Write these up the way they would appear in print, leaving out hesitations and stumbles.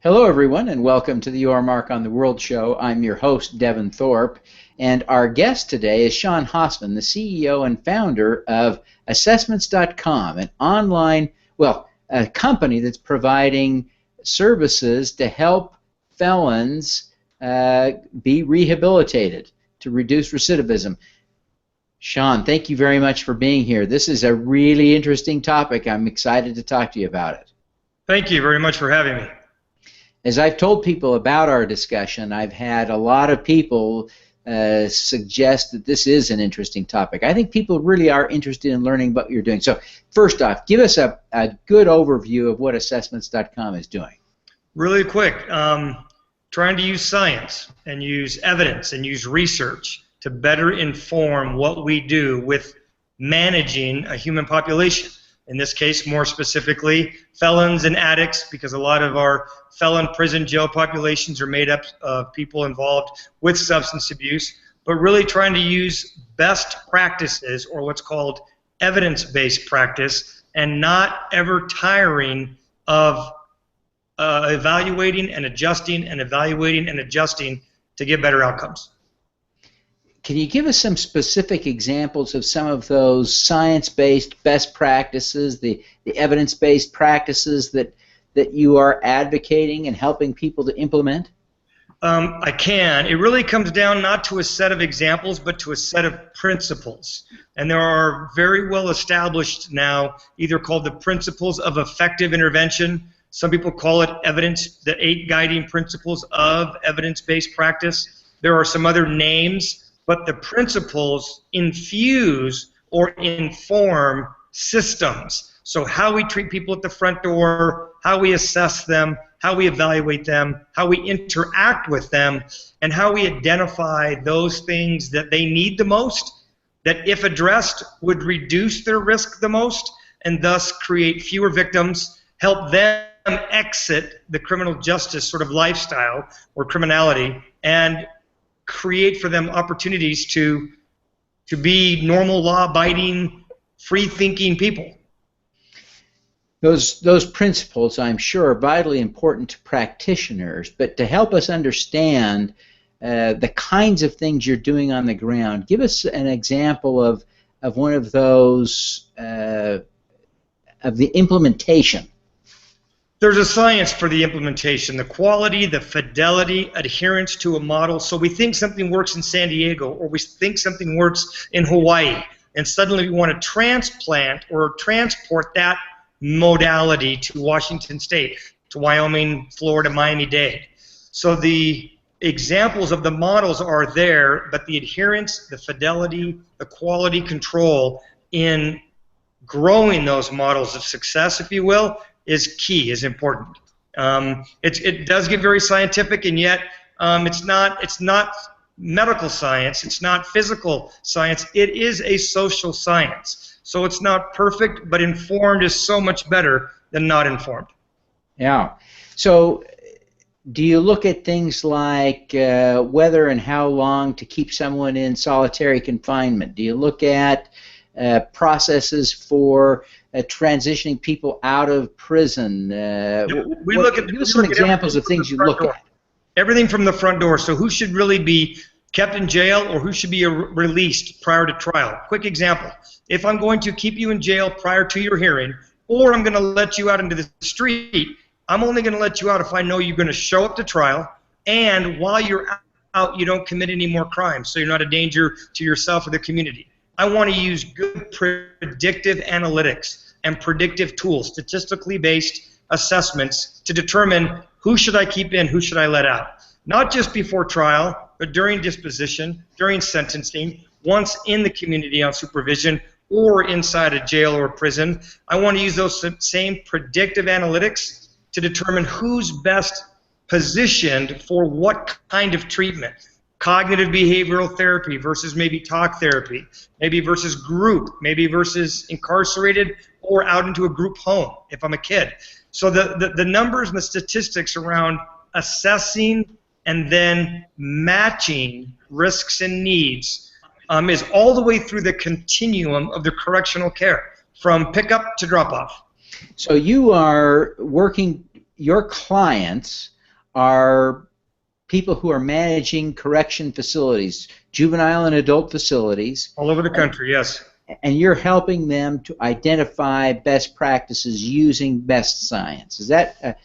Hello, everyone, and welcome to the Your Mark on the World show. I'm your host, Devin Thorpe, and our guest today is Sean Hosman, the CEO and founder of Assessmentscom, an online, a company that's providing services to help felons be rehabilitated to reduce recidivism. Sean, thank you very much for being here. This is a really interesting topic. I'm excited to talk to you about it. Thank you very much for having me. As I've told people about our discussion, I've had a lot of people suggest that this is an interesting topic. I think people really are interested in learning what you're doing. So first off, give us a good overview of what Assessmentscom is doing. Really quick, trying to use science and use evidence and use research to better inform what we do with managing a human population. In this case, more specifically, felons and addicts, because a lot of our felon prison jail populations are made up of people involved with substance abuse, but really trying to use best practices, or what's called evidence-based practice, and not ever tiring of evaluating and adjusting and evaluating and adjusting to get better outcomes. Can you give us some specific examples of some of those science-based best practices, the evidence-based practices that you are advocating and helping people to implement? I can. It really comes down not to a set of examples, but to a set of principles. And there are very well established now, either called the principles of effective intervention. Some people call it evidence, the 8 guiding principles of evidence-based practice. There are some other names, but the principles infuse or inform systems. So how we treat people at the front door, how we assess them, how we evaluate them, how we interact with them, and how we identify those things that they need the most, that if addressed would reduce their risk the most, and thus create fewer victims, help them exit the criminal justice sort of lifestyle or criminality, and create for them opportunities to be normal, law-abiding, free-thinking people. Those principles, I'm sure, are vitally important to practitioners, but to help us understand the kinds of things you're doing on the ground, give us an example of one of those, of the implementation. There's a science for the implementation, the quality, the fidelity, adherence to a model. So we think something works in San Diego, or we think something works in Hawaii, and suddenly we want to transplant or transport that modality to Washington State, to Wyoming, Florida, Miami-Dade. So the examples of the models are there, but the adherence, the fidelity, the quality control in growing those models of success, if you will, is key, is important. It does get very scientific, and yet it's not medical science, it's not physical science, it is a social science. So it's not perfect, but informed is so much better than not informed. Yeah. So do you look at things like whether and how long to keep someone in solitary confinement? Do you look at processes for transitioning people out of prison? Give us some examples of things you look at. Everything from the front door. So who should really be kept in jail, or who should be released prior to trial? Quick example. If I'm going to keep you in jail prior to your hearing, or I'm going to let you out into the street, I'm only going to let you out if I know you're going to show up to trial, and while you're out, you don't commit any more crimes, so you're not a danger to yourself or the community. I want to use good predictive analytics and predictive tools, statistically based assessments, to determine who should I keep in, who should I let out. Not just before trial, but during disposition, during sentencing, once in the community on supervision, or inside a jail or a prison. I want to use those same predictive analytics to determine who's best positioned for what kind of treatment. Cognitive behavioral therapy versus maybe talk therapy, maybe versus group, maybe versus incarcerated or out into a group home if I'm a kid. So the numbers and the statistics around assessing and then matching risks and needs is all the way through the continuum of the correctional care, from pickup to drop-off. So you are working, your clients are people who are managing correction facilities, juvenile and adult facilities. All over the country, yes. And you're helping them to identify best practices using best science. Is that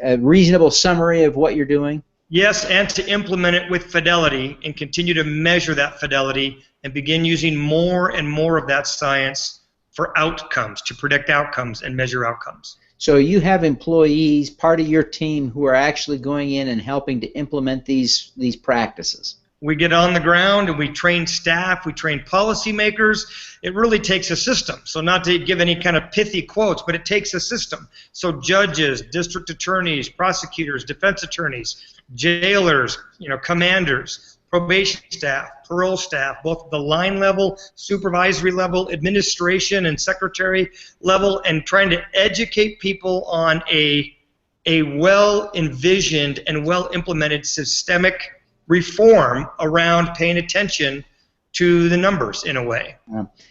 a reasonable summary of what you're doing? Yes, and to implement it with fidelity and continue to measure that fidelity and begin using more and more of that science for outcomes, to predict outcomes and measure outcomes. So you have employees, part of your team, who are actually going in and helping to implement these practices. We get on the ground and we train staff, we train policymakers. It really takes a system. So not to give any kind of pithy quotes, but it takes a system. So judges, district attorneys, prosecutors, defense attorneys, jailers, commanders, probation staff, parole staff, both the line level, supervisory level, administration and secretary level, and trying to educate people on a well-envisioned and well-implemented systemic reform around paying attention to the numbers in a way.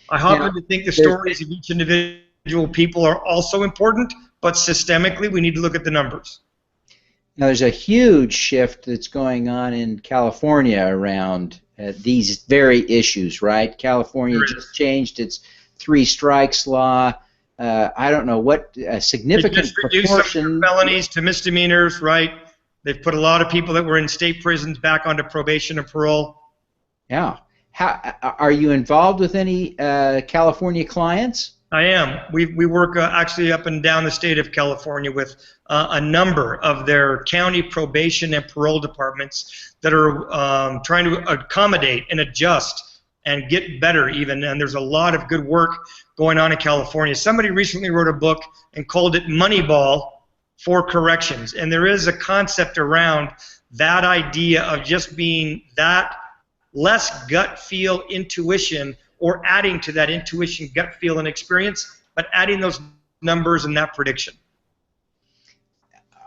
I happen to think the stories of each individual people are also important, but systemically we need to look at the numbers. Now, there's a huge shift that's going on in California around these very issues, right? California just changed its 3 strikes law. I don't know what a significant proportion. Felonies to misdemeanors, right? They've put a lot of people that were in state prisons back onto probation and parole. Yeah. How are you involved with any California clients? I am. We work actually up and down the state of California with a number of their county probation and parole departments that are trying to accommodate and adjust and get better even. And there's a lot of good work going on in California. Somebody recently wrote a book and called it Moneyball for Corrections. And there is a concept around that idea of just being that less gut feel intuition, or adding to that intuition, gut feel, and experience, but adding those numbers and that prediction.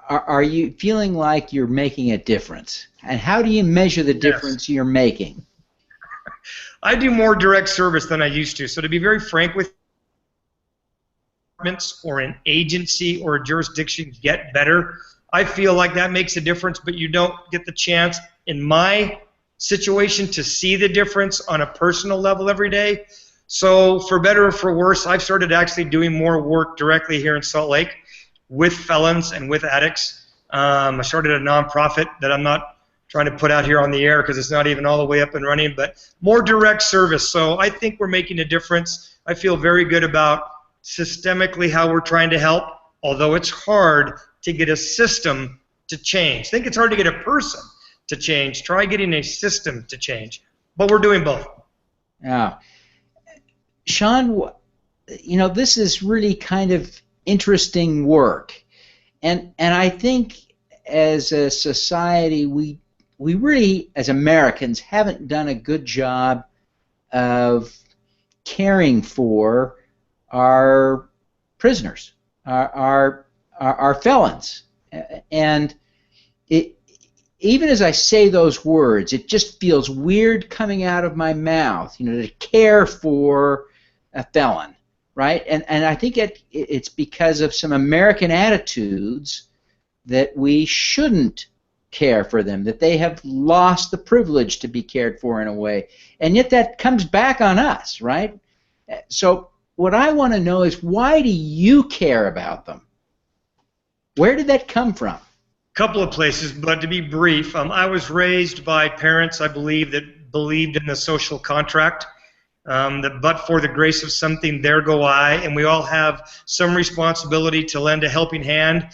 Are you feeling like you're making a difference? And how do you measure the difference you're making? I do more direct service than I used to. So to be very frank with you, or an agency or a jurisdiction get better, I feel like that makes a difference, but you don't get the chance in my situation to see the difference on a personal level every day. So for better or for worse, I've started actually doing more work directly here in Salt Lake with felons and with addicts. I started a nonprofit that I'm not trying to put out here on the air because it's not even all the way up and running, but more direct service. So I think we're making a difference. I feel very good about systemically how we're trying to help, although it's hard to get a system to change. I think it's hard to get a person to change. Try getting a system to change. But we're doing both. Yeah. Sean, this is really kind of interesting work. And I think as a society, we really, as Americans, haven't done a good job of caring for our prisoners, our felons. And even as I say those words, it just feels weird coming out of my mouth, to care for a felon, right? And I think it's because of some American attitudes that we shouldn't care for them, that they have lost the privilege to be cared for in a way. And yet that comes back on us, right? So what I want to know is, why do you care about them? Where did that come from? Couple of places, but to be brief, I was raised by parents, I believe, that believed in the social contract, that but for the grace of something, there go I, and we all have some responsibility to lend a helping hand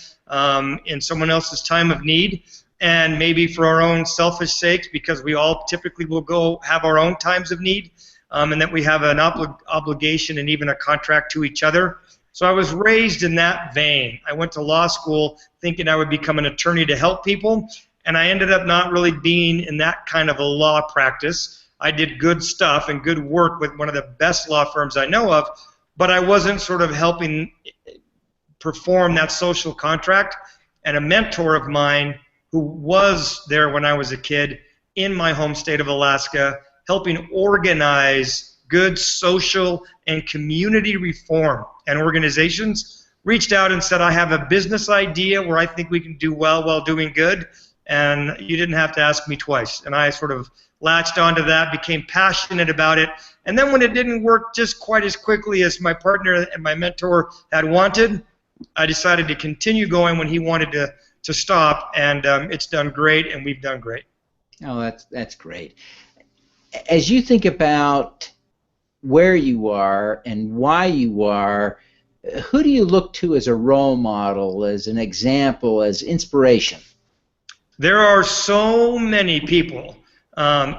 in someone else's time of need, and maybe for our own selfish sakes, because we all typically will go have our own times of need, and that we have an obligation and even a contract to each other. So I was raised in that vein. I went to law school thinking I would become an attorney to help people, and I ended up not really being in that kind of a law practice. I did good stuff and good work with one of the best law firms I know of, but I wasn't sort of helping perform that social contract. And a mentor of mine who was there when I was a kid in my home state of Alaska, helping organize good social and community reform and organizations, reached out and said, I have a business idea where I think we can do well while doing good, and you didn't have to ask me twice. And I sort of latched onto that, became passionate about it, and then when it didn't work just quite as quickly as my partner and my mentor had wanted, I decided to continue going when he wanted to stop, and it's done great, and we've done great. Oh, that's great. As you think about where you are and why you are, who do you look to as a role model, as an example, as inspiration? There are so many people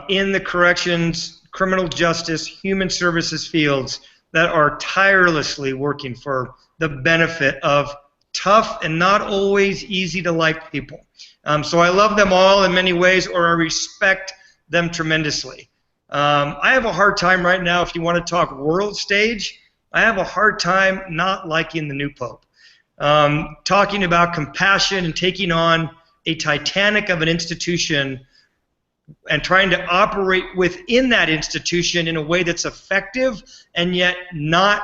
in the corrections, criminal justice, human services fields that are tirelessly working for the benefit of tough and not always easy to like people. So I love them all in many ways, or I respect them tremendously. I have a hard time right now, if you want to talk world stage, I have a hard time not liking the new Pope. Talking about compassion and taking on a titanic of an institution and trying to operate within that institution in a way that's effective and yet not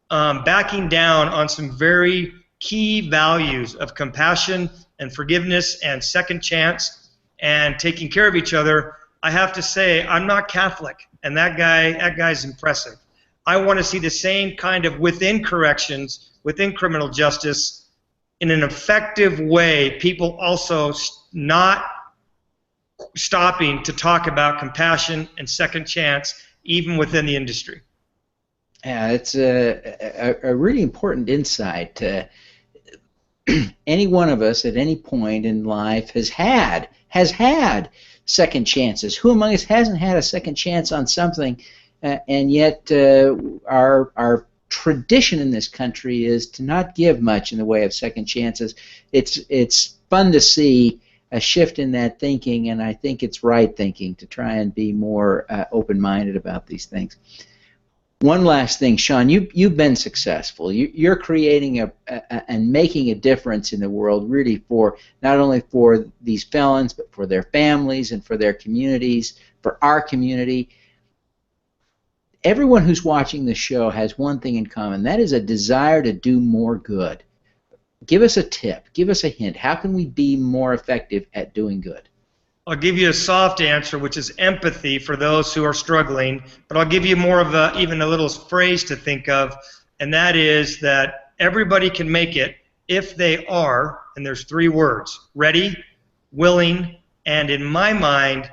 backing down on some very key values of compassion and forgiveness and second chance and taking care of each other. I have to say, I'm not Catholic, and that guy's impressive. I want to see the same kind of within corrections, within criminal justice, in an effective way, people also not stopping to talk about compassion and second chance, even within the industry. Yeah, it's a really important insight. Any one of us at any point in life has had second chances. Who among us hasn't had a second chance on something? And yet our tradition in this country is to not give much in the way of second chances. It's fun to see a shift in that thinking, and I think it's right thinking to try and be more open-minded about these things. One last thing, Sean, you've been successful. You're creating and making a difference in the world, really, for not only for these felons, but for their families and for their communities, for our community. Everyone who's watching the show has one thing in common. That is a desire to do more good. Give us a tip. Give us a hint. How can we be more effective at doing good? I'll give you a soft answer, which is empathy for those who are struggling, but I'll give you more of even a little phrase to think of, and that is that everybody can make it if they are, and there's three words, ready, willing, and in my mind,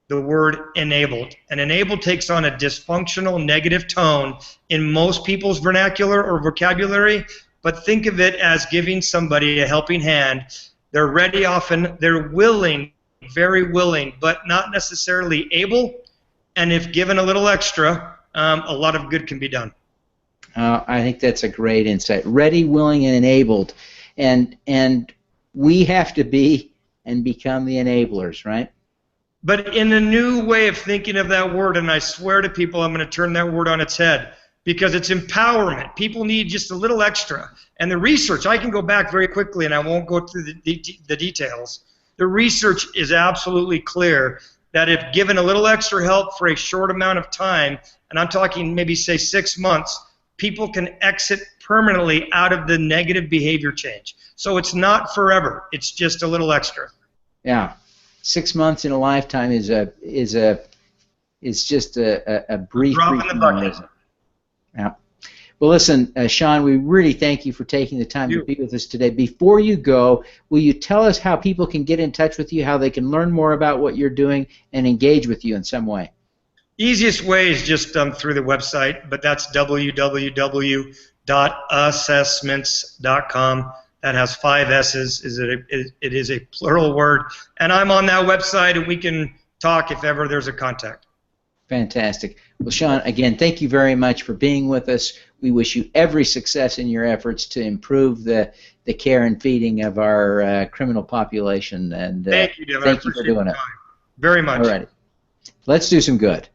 the word enabled. And enabled takes on a dysfunctional, negative tone in most people's vernacular or vocabulary, but think of it as giving somebody a helping hand. They're ready often, they're willing, very willing, but not necessarily able, and if given a little extra, a lot of good can be done. I think that's a great insight. Ready, willing, and enabled. And we have to be and become the enablers, right? But in a new way of thinking of that word, and I swear to people I'm going to turn that word on its head, because it's empowerment. People need just a little extra. And the research, I can go back very quickly, and I won't go through the details. The research is absolutely clear that if given a little extra help for a short amount of time, and I'm talking maybe say 6 months, people can exit permanently out of the negative behavior change. So it's not forever. It's just a little extra. Yeah. 6 months in a lifetime is just a brief drop in the bucket. Yeah. Well, listen, Sean, we really thank you for taking the time to be with us today. Before you go, will you tell us how people can get in touch with you, how they can learn more about what you're doing and engage with you in some way? Easiest way is just through the website, but that's www.assessments.com. That has 5 S's. It is a plural word. And I'm on that website, and we can talk if ever there's a contact. Fantastic. Well, Sean, again, thank you very much for being with us. We wish you every success in your efforts to improve the care and feeding of our criminal population. And thank you, Devin. Thank you for doing it. Very much. All right. Let's do some good.